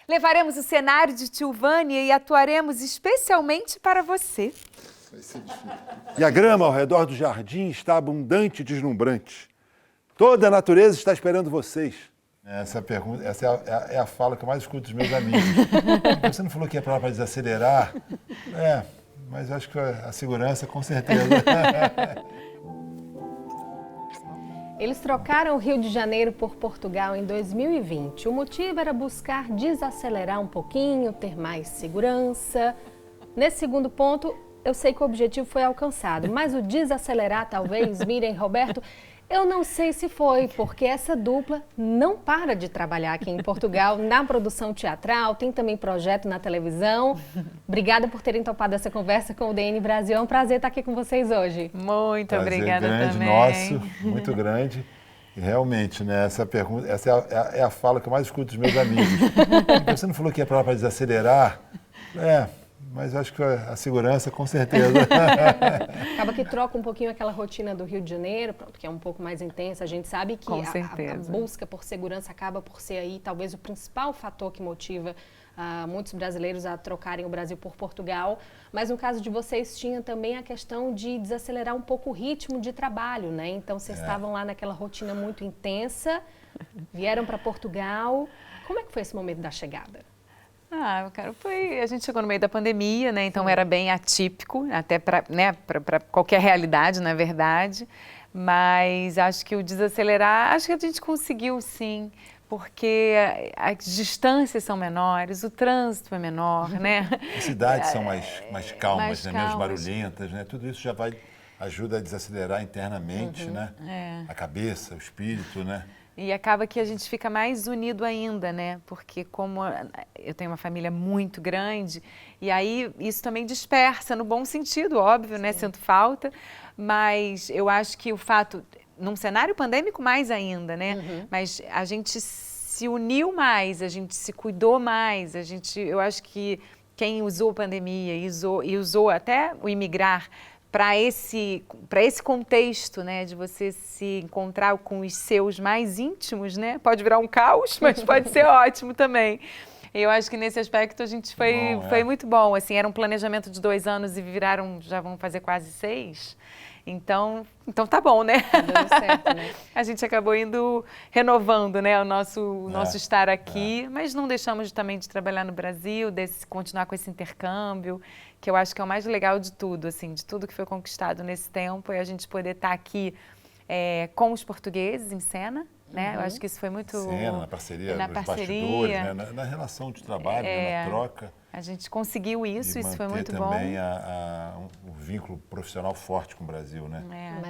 Levaremos o cenário de Tio Vânia e atuaremos especialmente para você. Vai ser difícil. E a grama ao redor do jardim está abundante e deslumbrante. Toda a natureza está esperando vocês. Essa pergunta, essa é a fala que eu mais escuto dos meus amigos. Você não falou que ia para lá para desacelerar? Mas eu acho que a segurança, com certeza. Eles trocaram o Rio de Janeiro por Portugal em 2020. O motivo era buscar desacelerar um pouquinho, ter mais segurança. Nesse segundo ponto, eu sei que o objetivo foi alcançado, mas o desacelerar, talvez, Miriam e Roberto, eu não sei se foi, porque essa dupla não para de trabalhar aqui em Portugal, na produção teatral, tem também projeto na televisão. Obrigada por terem topado essa conversa com o DN Brasil. É um prazer estar aqui com vocês hoje. Muito Prazer obrigada grande, também. Nosso, muito grande. E realmente, né, essa pergunta, essa é a fala que eu mais escuto dos meus amigos. Você não falou que ia para lá para desacelerar? Mas eu acho que a segurança, com certeza. Acaba que troca um pouquinho aquela rotina do Rio de Janeiro, que é um pouco mais intensa. A gente sabe que a busca por segurança acaba por ser aí talvez o principal fator que motiva muitos brasileiros a trocarem o Brasil por Portugal. Mas no caso de vocês tinha também a questão de desacelerar um pouco o ritmo de trabalho, né? Então vocês estavam lá naquela rotina muito intensa, vieram para Portugal. Como é que foi esse momento da chegada? A gente chegou no meio da pandemia, né? Então era bem atípico, até para qualquer realidade, na verdade. Mas acho que o desacelerar, acho que a gente conseguiu sim, porque as distâncias são menores, o trânsito é menor, né? As cidades são mais calmas, mais menos barulhentas, né? Tudo isso já ajuda a desacelerar internamente, né? A cabeça, o espírito, né? E acaba que a gente fica mais unido ainda, né? Porque como eu tenho uma família muito grande, e aí isso também dispersa, no bom sentido, óbvio, né? Sinto falta, mas eu acho que o fato, num cenário pandêmico mais ainda, né? Mas a gente se uniu mais, a gente se cuidou mais, eu acho que quem usou a pandemia e usou até o imigrar para esse contexto, né, de você se encontrar com os seus mais íntimos, né? Pode virar um caos, mas pode ser ótimo também. Eu acho que nesse aspecto a gente foi muito bom. Assim, era um planejamento de 2 anos e já vão fazer quase 6. Então tá bom, né? Tá dando certo, né? A gente acabou renovando, né, o nosso estar aqui, mas não deixamos também de trabalhar no Brasil, continuar com esse intercâmbio, que eu acho que é o mais legal de tudo, assim, de tudo que foi conquistado nesse tempo, é a gente poder estar aqui com os portugueses em cena, né? Eu acho que isso foi muito... Cena, na parceria, nos bastidores, né? Na relação de trabalho, né? Na troca. A gente conseguiu isso foi muito bom. E manter também um vínculo profissional forte com o Brasil, né?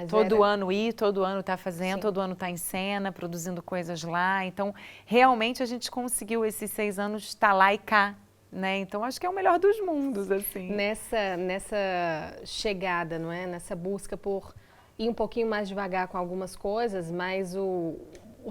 Todo ano todo ano tá fazendo, todo ano tá em cena, produzindo coisas lá. Então, realmente a gente conseguiu esses 6 anos estar lá e cá, né? Então, acho que é o melhor dos mundos, assim. Nessa chegada, não é? Nessa busca por ir um pouquinho mais devagar com algumas coisas, mas o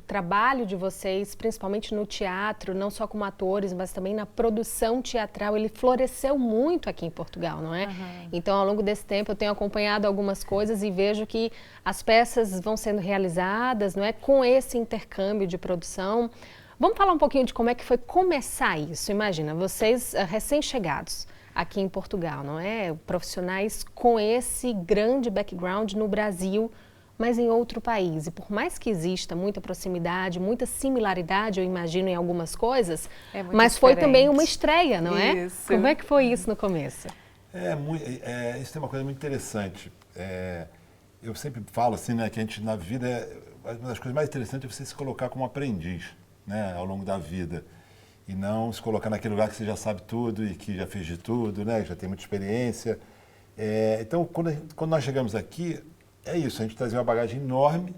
trabalho de vocês, principalmente no teatro, não só como atores, mas também na produção teatral, ele floresceu muito aqui em Portugal, não é? Então, ao longo desse tempo, eu tenho acompanhado algumas coisas e vejo que as peças vão sendo realizadas, não é? Com esse intercâmbio de produção. Vamos falar um pouquinho de como é que foi começar isso. Imagina, vocês recém-chegados aqui em Portugal, não é? Profissionais com esse grande background no Brasil, mas em outro país. E por mais que exista muita proximidade, muita similaridade, eu imagino, em algumas coisas, mas foi também uma estreia, não é? Isso. Como é que foi isso no começo? Isso é uma coisa muito interessante. Eu sempre falo assim, né, que a gente na vida, uma das coisas mais interessantes é você se colocar como aprendiz, né, ao longo da vida. E não se colocar naquele lugar que você já sabe tudo e que já fez de tudo, né, que já tem muita experiência. Então, quando nós chegamos aqui, é isso, a gente trazia uma bagagem enorme,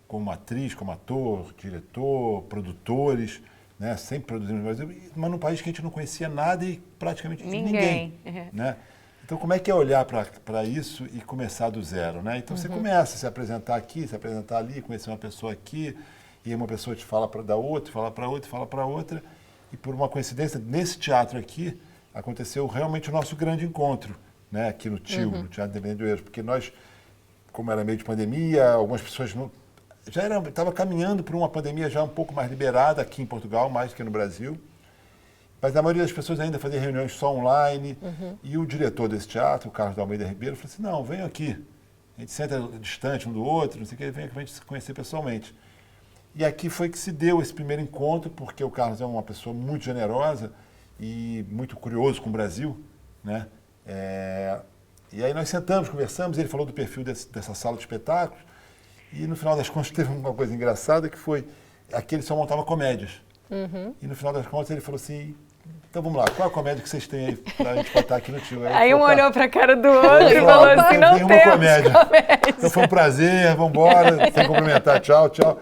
como atriz, como ator, diretor, produtores, né? Sempre produzindo no Brasil, mas num país que a gente não conhecia nada e praticamente ninguém. Né? Então, como é que é olhar para isso e começar do zero? Né? Então, você começa a se apresentar aqui, se apresentar ali, conhecer uma pessoa aqui, e uma pessoa te fala da outra, fala para outra, fala para outra, e por uma coincidência, nesse teatro aqui, aconteceu realmente o nosso grande encontro, né? Aqui no TIL, no Teatro de Oeiras, porque nós, como era meio de pandemia, algumas pessoas estava caminhando para uma pandemia já um pouco mais liberada aqui em Portugal, mais do que no Brasil. Mas a maioria das pessoas ainda fazia reuniões só online. E o diretor desse teatro, o Carlos de Almeida Ribeiro, falou assim, não, venham aqui. A gente senta distante um do outro, não sei o que, vem aqui pra gente se conhecer pessoalmente. E aqui foi que se deu esse primeiro encontro, porque o Carlos é uma pessoa muito generosa e muito curioso com o Brasil, né? E aí nós sentamos, conversamos, ele falou do perfil dessa sala de espetáculos, e no final das contas teve uma coisa engraçada que foi, aqui ele só montava comédias. E no final das contas ele falou assim, então vamos lá, qual a comédia que vocês têm aí pra gente botar aqui no tio? Aí um olhou pra cara do outro e falou assim, não tem temos comédia. comédia. Então foi um prazer, vamos embora, sem cumprimentar, tchau, tchau.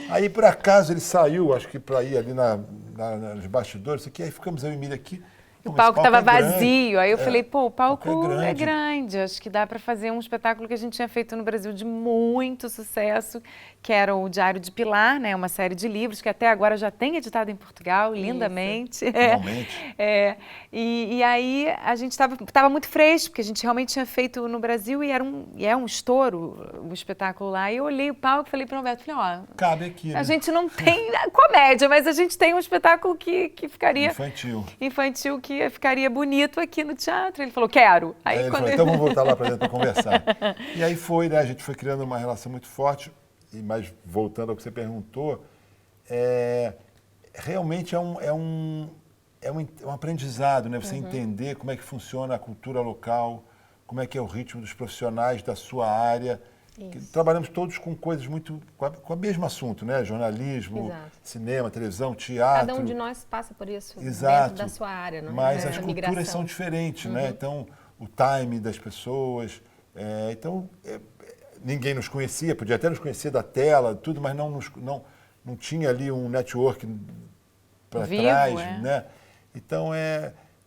Aí por acaso ele saiu, acho que para ir ali nos bastidores, isso aqui, aí ficamos eu e Emília aqui. O palco estava grande. vazio, aí eu falei, pô, o palco é é grande, acho que dá para fazer um espetáculo que a gente tinha feito no Brasil de muito sucesso, que era o Diário de Pilar, né, uma série de livros que até agora já tem editado em Portugal, lindamente. Finalmente. E aí a gente estava muito fresco, porque a gente realmente tinha feito no Brasil e é um estouro o espetáculo lá. E eu olhei o palco e falei para o Roberto, falei, ó, cabe aqui, né? A gente não tem comédia, mas a gente tem um espetáculo que ficaria... Infantil, que ficaria bonito aqui no teatro. Ele falou, quero. Aí ele falou, então vamos voltar lá para dentro para conversar. E aí foi, né? A gente foi criando uma relação muito forte. Mas voltando ao que você perguntou, realmente é um aprendizado, né? Você entender como é que funciona a cultura local, como é que é o ritmo dos profissionais da sua área. Trabalhamos todos com coisas muito... com o mesmo assunto, né? Jornalismo, cinema, televisão, teatro. Cada um de nós passa por isso dentro da sua área, não é? Mas as culturas são diferentes, né? Então, o time das pessoas... ninguém nos conhecia, podia até nos conhecer da tela, tudo, mas não tinha ali um network para trás, né? Então,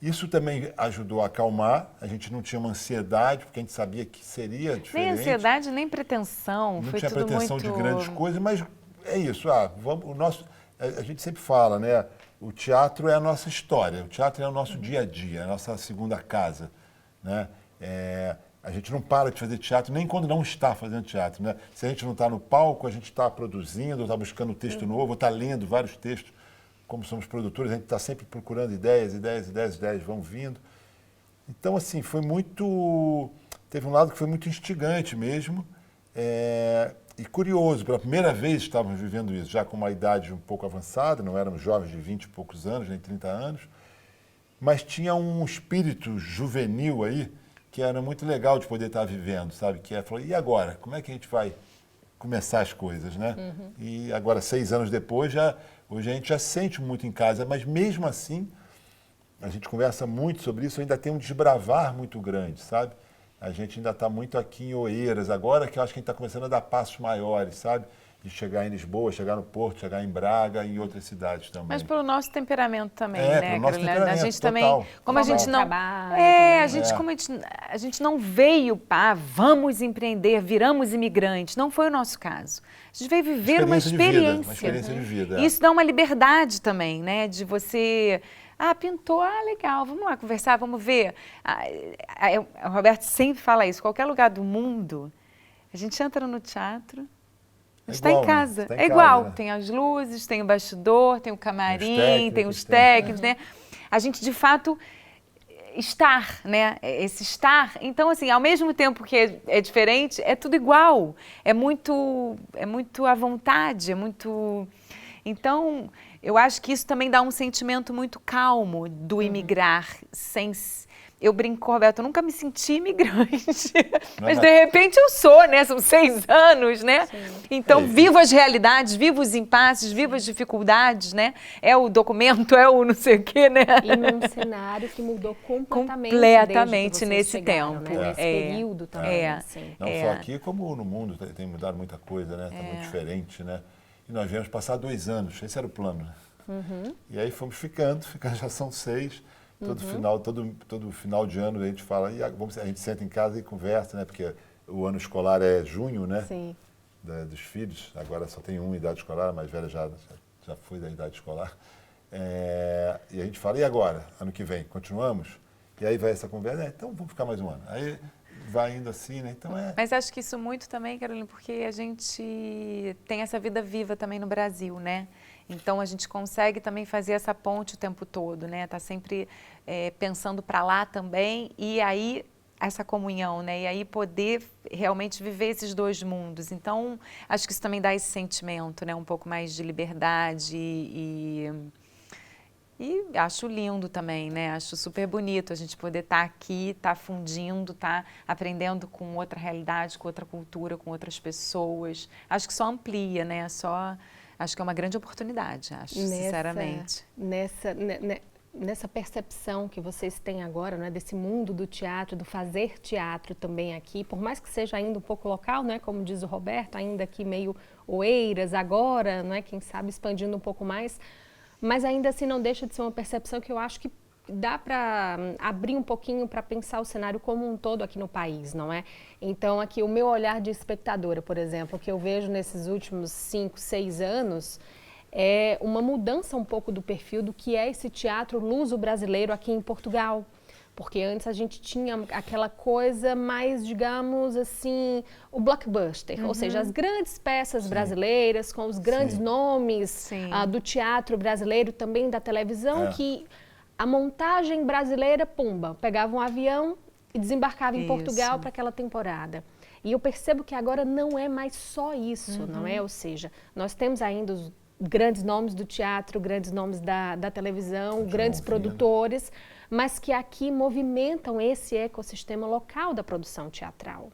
isso também ajudou a acalmar, a gente não tinha uma ansiedade, porque a gente sabia que seria diferente. Nem ansiedade, nem pretensão, não foi tinha tudo pretensão muito... de grandes coisas, mas é isso, a gente sempre fala, né? O teatro é a nossa história, o teatro é o nosso dia a dia, a nossa segunda casa, né? A gente não para de fazer teatro, nem quando não está fazendo teatro, né? Se a gente não está no palco, a gente está produzindo, está buscando texto novo, está lendo vários textos. Como somos produtores, a gente está sempre procurando ideias, vão vindo. Então, assim, foi muito... Teve um lado que foi muito instigante mesmo e curioso. Pela primeira vez estávamos vivendo isso, já com uma idade um pouco avançada, não éramos jovens de 20 e poucos anos, nem 30 anos, mas tinha um espírito juvenil aí, que era muito legal de poder estar vivendo, sabe? Que falou, e agora? Como é que a gente vai começar as coisas, né? E agora, 6 anos depois, hoje a gente já se sente muito em casa, mas mesmo assim, a gente conversa muito sobre isso, ainda tem um desbravar muito grande, sabe? A gente ainda está muito aqui em Oeiras, agora que eu acho que a gente está começando a dar passos maiores, sabe? De chegar em Lisboa, chegar no Porto, chegar em Braga e em outras cidades também. Mas pelo nosso temperamento também, né, pelo nosso Carolina? A gente também, como a gente não, como a gente não veio vamos empreender, viramos imigrantes, não foi o nosso caso. A gente veio viver uma experiência de vida. Isso dá uma liberdade também, né, de você pintou, legal, vamos lá conversar, vamos ver. O Roberto sempre fala isso, qualquer lugar do mundo, a gente entra no teatro, a gente está em casa. Né? Igual, né? Tem as luzes, tem o bastidor, tem o camarim, tem os técnicos, né? A gente, de fato, estar, né? Esse estar. Então, assim, ao mesmo tempo que é diferente, é tudo igual. É muito à vontade, é muito... Então, eu acho que isso também dá um sentimento muito calmo do imigrar, sem... Eu brinco, Roberto, eu nunca me senti imigrante, mas de repente eu sou, né? São 6 anos, né? Sim. Então, vivo as realidades, vivo os impasses, vivo as dificuldades, né? É o documento, é o não sei o quê, né? E num cenário que mudou completamente nesse chegaram, tempo. Né? Nesse período também. Assim. Não só aqui, como no mundo tem mudado muita coisa, né? Está muito diferente, né? E nós viemos passar 2 anos, esse era o plano. E aí fomos ficando, já são 6. Todo final de ano a gente fala, a gente senta em casa e conversa, né? Porque o ano escolar é junho, né? Sim. Dos filhos, agora só tem idade escolar, a mais velha já foi da idade escolar. E a gente fala, e agora? Ano que vem, continuamos? E aí vai essa conversa, então vamos ficar mais um ano. Aí vai indo assim, né? Então Mas acho que isso muito também, Carolina, porque a gente tem essa vida viva também no Brasil, né? Então a gente consegue também fazer essa ponte o tempo todo, né? Tá sempre pensando para lá também e aí essa comunhão, né? E aí poder realmente viver esses dois mundos. Então acho que isso também dá esse sentimento, né? Um pouco mais de liberdade e acho lindo também, né? Acho super bonito a gente poder estar aqui, estar fundindo, estar aprendendo com outra realidade, com outra cultura, com outras pessoas. Acho que só amplia, né? Acho que é uma grande oportunidade, sinceramente. Nessa percepção que vocês têm agora, né, desse mundo do teatro, do fazer teatro também aqui, por mais que seja ainda um pouco local, né, como diz o Roberto, ainda aqui meio Oeiras, agora, né, quem sabe expandindo um pouco mais, mas ainda assim não deixa de ser uma percepção que eu acho que dá para abrir um pouquinho para pensar o cenário como um todo aqui no país, não é? Então, aqui o meu olhar de espectadora, por exemplo, o que eu vejo nesses últimos 5, 6 anos é uma mudança um pouco do perfil do que é esse teatro luso-brasileiro aqui em Portugal. Porque antes a gente tinha aquela coisa mais, digamos assim, o blockbuster, ou seja, as grandes peças brasileiras, com os grandes nomes do teatro brasileiro, também da televisão, que a montagem brasileira, pumba, pegava um avião e desembarcava em Portugal para aquela temporada. E eu percebo que agora não é mais só isso, não é? Ou seja, nós temos ainda os grandes nomes do teatro, grandes nomes da televisão, grandes produtores, mas que aqui movimentam esse ecossistema local da produção teatral.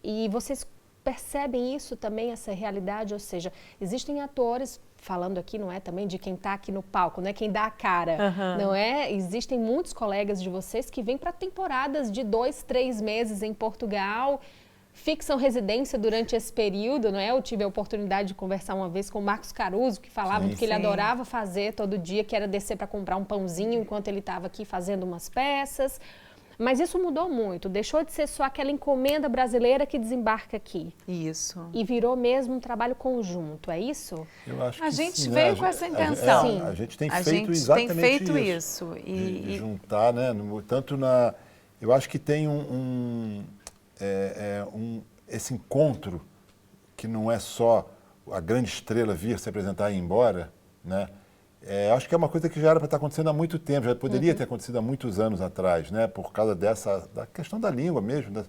E vocês percebem isso também, essa realidade? Ou seja, existem atores, falando aqui, não é, também de quem está aqui no palco, não é quem dá a cara, não é? Existem muitos colegas de vocês que vêm para temporadas de 2, 3 meses em Portugal, fixam residência durante esse período, não é? Eu tive a oportunidade de conversar uma vez com o Marcos Caruso, que falava do que ele adorava fazer todo dia, que era descer para comprar um pãozinho enquanto ele estava aqui fazendo umas peças. Mas isso mudou muito, deixou de ser só aquela encomenda brasileira que desembarca aqui. Isso. E virou mesmo um trabalho conjunto, é isso? Eu acho que a gente sim, veio né? com essa intenção. A gente tem feito exatamente isso. De juntar, né? Tanto na... Eu acho que tem esse encontro que não é só a grande estrela vir se apresentar e ir embora, né? Acho que é uma coisa que já era para estar acontecendo há muito tempo, já poderia ter acontecido há muitos anos atrás, né? Por causa da questão da língua mesmo.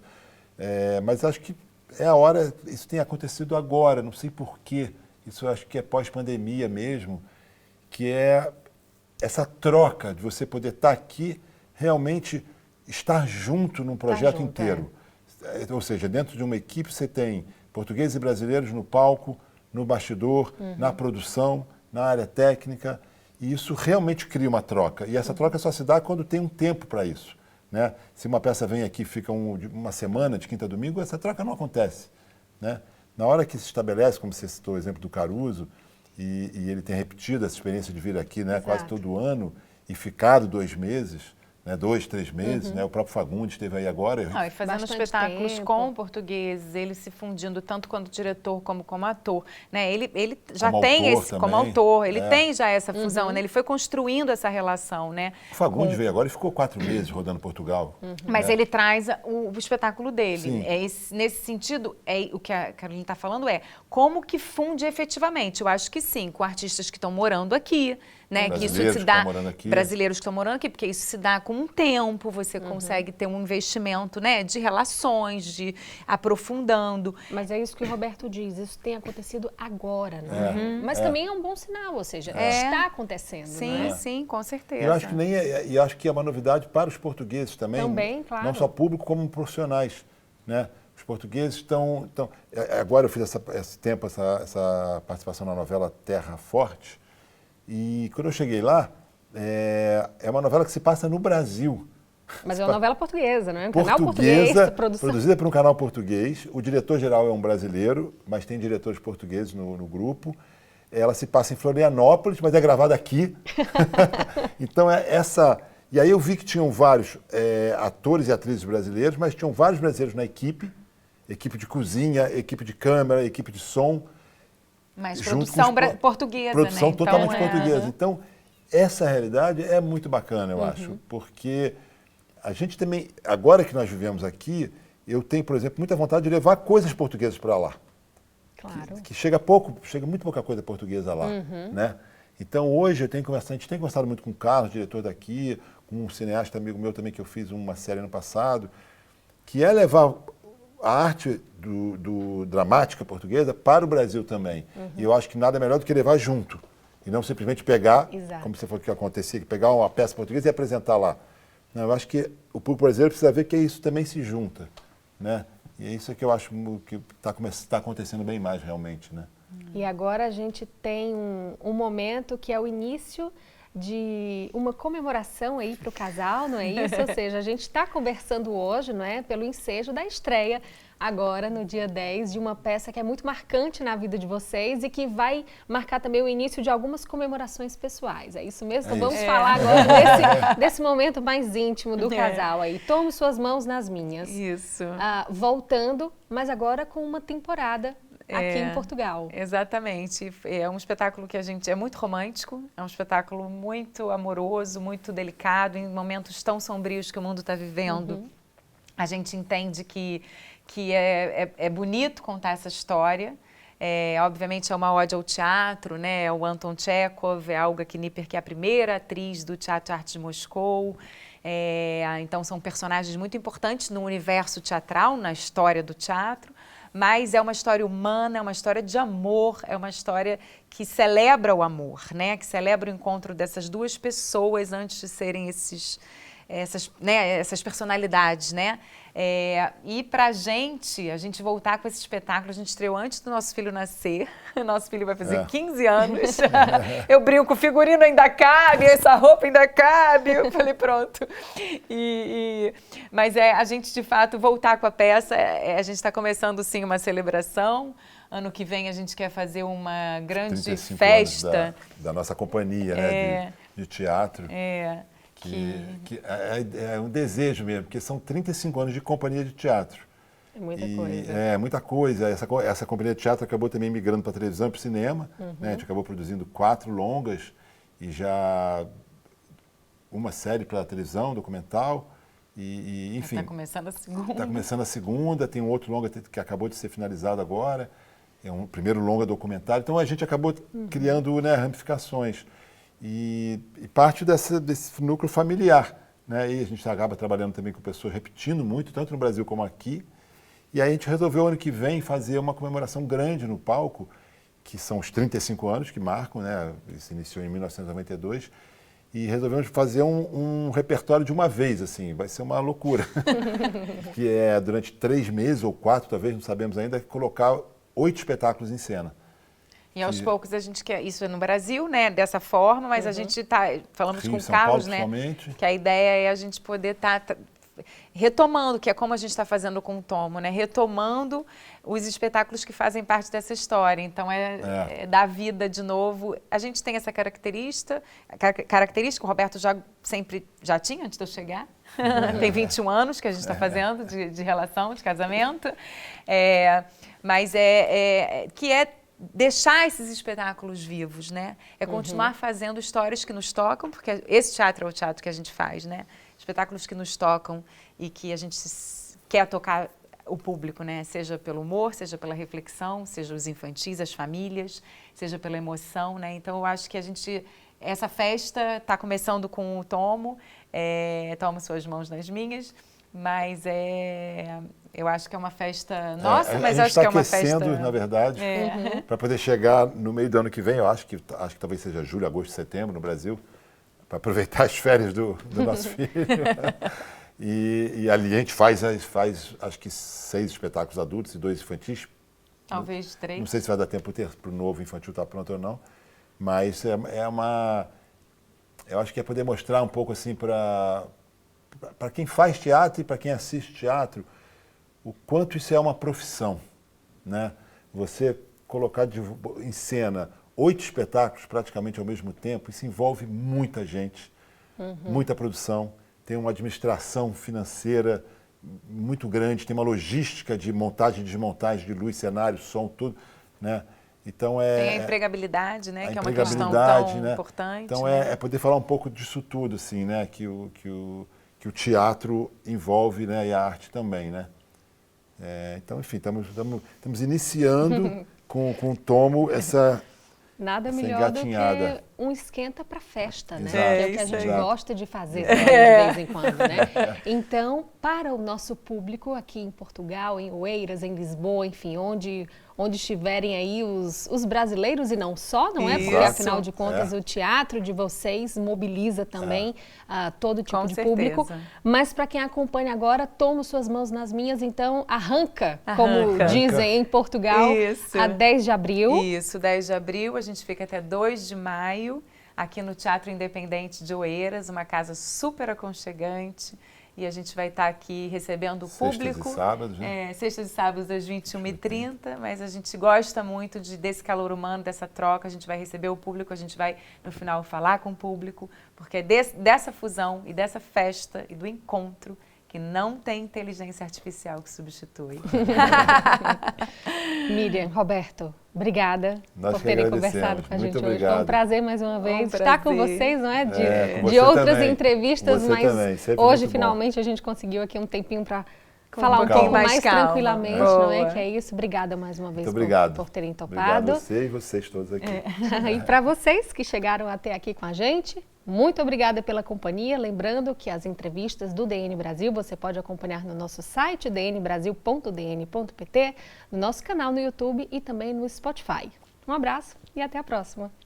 Mas acho que é a hora, isso tem acontecido agora, não sei porquê, isso eu acho que é pós-pandemia mesmo, que é essa troca de você poder estar aqui, realmente estar junto num projeto inteiro. Ou seja, dentro de uma equipe você tem portugueses e brasileiros no palco, no bastidor, na produção, na área técnica, e isso realmente cria uma troca. E essa troca só se dá quando tem um tempo para isso, né? Se uma peça vem aqui e fica uma semana, de quinta a domingo, essa troca não acontece, né? Na hora que se estabelece, como você citou o exemplo do Caruso, e ele tem repetido essa experiência de vir aqui, né, quase todo ano e ficado 2 meses, né, 2, 3 meses, né? O próprio Fagundes esteve aí agora. E fazendo espetáculos com portugueses, ele se fundindo tanto como diretor como ator, né? Ele já como tem esse também, como autor, ele tem já essa fusão, né? Ele foi construindo essa relação, né? O Fagundes veio agora e ficou 4 meses rodando Portugal. Mas ele traz o espetáculo dele. Nesse sentido, o que a Carolina está falando como que funde efetivamente. Eu acho que sim, com artistas que estão morando aqui, né? Que isso se dá brasileiros que estão morando aqui, porque isso se dá com um tempo, você consegue ter um investimento, né, de relações, de aprofundando. Mas é isso que o Roberto diz, isso tem acontecido agora, né? Mas também é um bom sinal, ou seja, está acontecendo. Sim, sim, com certeza. Eu acho que e acho que é uma novidade para os portugueses também, claro. Não só público como profissionais, né? Os portugueses estão agora eu fiz esse tempo essa participação na novela Terra Forte. E quando eu cheguei lá, é uma novela que se passa no Brasil. Mas é uma novela portuguesa, não é? Um canal português, produzida por um canal português. O diretor-geral é um brasileiro, mas tem diretores portugueses no grupo. Ela se passa em Florianópolis, mas é gravada aqui. Então, E aí eu vi que tinham vários atores e atrizes brasileiros, mas tinham vários brasileiros na equipe de cozinha, equipe de câmera, equipe de som. Mas produção portuguesa, produção né? Totalmente portuguesa. Então, essa realidade é muito bacana, eu acho, porque a gente também, agora que nós vivemos aqui, eu tenho, por exemplo, muita vontade de levar coisas portuguesas para lá. Claro. Que chega muito pouca coisa portuguesa lá, né? Então, hoje a gente tem conversado muito com o Carlos, diretor daqui, com um cineasta amigo meu também, que eu fiz uma série no passado, que é levar a arte do dramática portuguesa para o Brasil também. E eu acho que nada melhor do que levar junto. E não simplesmente pegar, Exato. como você falou que acontecia, que pegar uma peça portuguesa e apresentar lá. Não, eu acho que o público brasileiro precisa ver que isso também se junta, né? E é isso que eu acho que está acontecendo bem mais realmente, né? E agora a gente tem um momento que é o início de uma comemoração aí para o casal, não é isso? Ou seja, a gente está conversando hoje, não é, pelo ensejo da estreia, agora no dia 10, de uma peça que é muito marcante na vida de vocês e que vai marcar também o início de algumas comemorações pessoais. É isso mesmo? Então vamos falar agora desse momento mais íntimo do casal aí. Tomo suas mãos nas minhas. Isso. Voltando, mas agora com uma temporada aqui em Portugal. Exatamente. É um espetáculo que a gente é muito romântico, é um espetáculo muito amoroso, muito delicado, em momentos tão sombrios que o mundo está vivendo. A gente entende que é bonito contar essa história. Obviamente é uma ode ao teatro, né? É o Anton Chekhov, é a Olga Knipper, que é a primeira atriz do Teatro Arte de Moscou. Então são personagens muito importantes no universo teatral, na história do teatro. Mas é uma história humana, é uma história de amor, é uma história que celebra o amor, né? Que celebra o encontro dessas duas pessoas antes de serem essas personalidades, né? E pra gente, a gente voltar com esse espetáculo, a gente estreou antes do nosso filho nascer, nosso filho vai fazer 15 anos, eu brinco, o figurino ainda cabe, essa roupa ainda cabe, eu falei pronto. Mas a gente de fato voltar com a peça, a gente está começando sim uma celebração, ano que vem a gente quer fazer uma grande festa. Da nossa companhia, né, de teatro. Que é um desejo mesmo, porque são 35 anos de companhia de teatro. É muita coisa. É muita coisa. Essa companhia de teatro acabou também migrando para a televisão e para o cinema. Né? A gente acabou produzindo 4 longas e já uma série para a televisão, documental. Enfim. Está começando a segunda. Está começando a segunda, tem um outro longa que acabou de ser finalizado agora. É um primeiro longa documentário. Então a gente acabou criando, né, ramificações. E parte desse núcleo familiar, né? E a gente acaba trabalhando também com pessoas repetindo muito, tanto no Brasil como aqui. E aí a gente resolveu ano que vem fazer uma comemoração grande no palco, que são os 35 anos que marcam, né? Isso iniciou em 1992. E resolvemos fazer um repertório de uma vez, assim, vai ser uma loucura. Que é durante 3 meses ou 4, talvez, não sabemos ainda, colocar 8 espetáculos em cena. E aos poucos a gente quer, isso é no Brasil, né, dessa forma, mas a gente falamos Rio, com o São Carlos, Paulo, né, que a ideia é a gente poder estar retomando, que é como a gente está fazendo com o Tomo, né, retomando os espetáculos que fazem parte dessa história. Então é dar vida de novo. A gente tem essa característica, o Roberto sempre já tinha antes de eu chegar. Tem 21 anos que a gente está fazendo de relação, de casamento, mas que é deixar esses espetáculos vivos, né? É continuar fazendo histórias que nos tocam, porque esse teatro é o teatro que a gente faz, né? Espetáculos que nos tocam e que a gente quer tocar o público, né? Seja pelo humor, seja pela reflexão, seja os infantis, as famílias, seja pela emoção, né? Então eu acho que essa festa está começando com o Tomo, Tomo suas mãos nas minhas, mas eu acho que é uma festa nossa, mas acho que é uma festa... A gente está aquecendo, na verdade, para poder chegar no meio do ano que vem, eu acho que talvez seja julho, agosto, setembro no Brasil, para aproveitar as férias do nosso filho. E ali a gente faz acho que 6 espetáculos adultos e 2 infantis. Talvez 3. Não sei se vai dar tempo para o novo infantil estar pronto ou não, mas eu acho que é poder mostrar um pouco assim para quem faz teatro e para quem assiste teatro, o quanto isso é uma profissão, né? Você colocar em cena 8 espetáculos praticamente ao mesmo tempo, isso envolve muita gente, muita produção, tem uma administração financeira muito grande, tem uma logística de montagem e desmontagem de luz, cenário, som, tudo, né? Então tem a empregabilidade, né? Que é uma questão tão importante. Então é poder falar um pouco disso tudo, assim, né? Que o teatro envolve, né? E a arte também, né? Então, enfim, estamos iniciando com o Tomo essa Nada melhor do que um esquenta para festa, né? Exato. Que é o que a isso gente aí. gosta de fazer também, de vez em quando, né? Então, para o nosso público aqui em Portugal, em Oeiras, em Lisboa, enfim, onde estiverem aí os brasileiros e não só, não é? Porque, Isso. afinal de contas, o teatro de vocês mobiliza também todo tipo Com de certeza. público. Mas para quem acompanha agora, tomo suas mãos nas minhas, então arranca, como dizem em Portugal, Isso. a 10 de abril. Isso, 10 de abril, a gente fica até 2 de maio, aqui no Teatro Independente de Oeiras, uma casa super aconchegante. E a gente vai estar aqui recebendo o público. Sextas e sábados, né? Sextas e sábados às 21h30, mas a gente gosta muito desse calor humano, dessa troca. A gente vai receber o público, a gente vai, no final, falar com o público, porque é dessa fusão e dessa festa e do encontro que não tem inteligência artificial que substitui. Miriam, Roberto, obrigada Nós por que terem agradecemos. conversado com a gente Muito hoje. obrigado. Foi um prazer mais uma vez Um estar com prazer. vocês, não é? Com De você outras também. entrevistas, Você mas também, sempre hoje muito bom. finalmente a gente conseguiu aqui um tempinho para falar um calma. pouco mais calma. tranquilamente, não é? Boa. Que é isso. Obrigada mais uma vez Muito obrigado. por terem Obrigado topado. a você e vocês todos aqui. E para vocês que chegaram até aqui com a gente, muito obrigada pela companhia. Lembrando que as entrevistas do DN Brasil você pode acompanhar no nosso site dnbrasil.dn.pt, no nosso canal no YouTube e também no Spotify. Um abraço e até a próxima.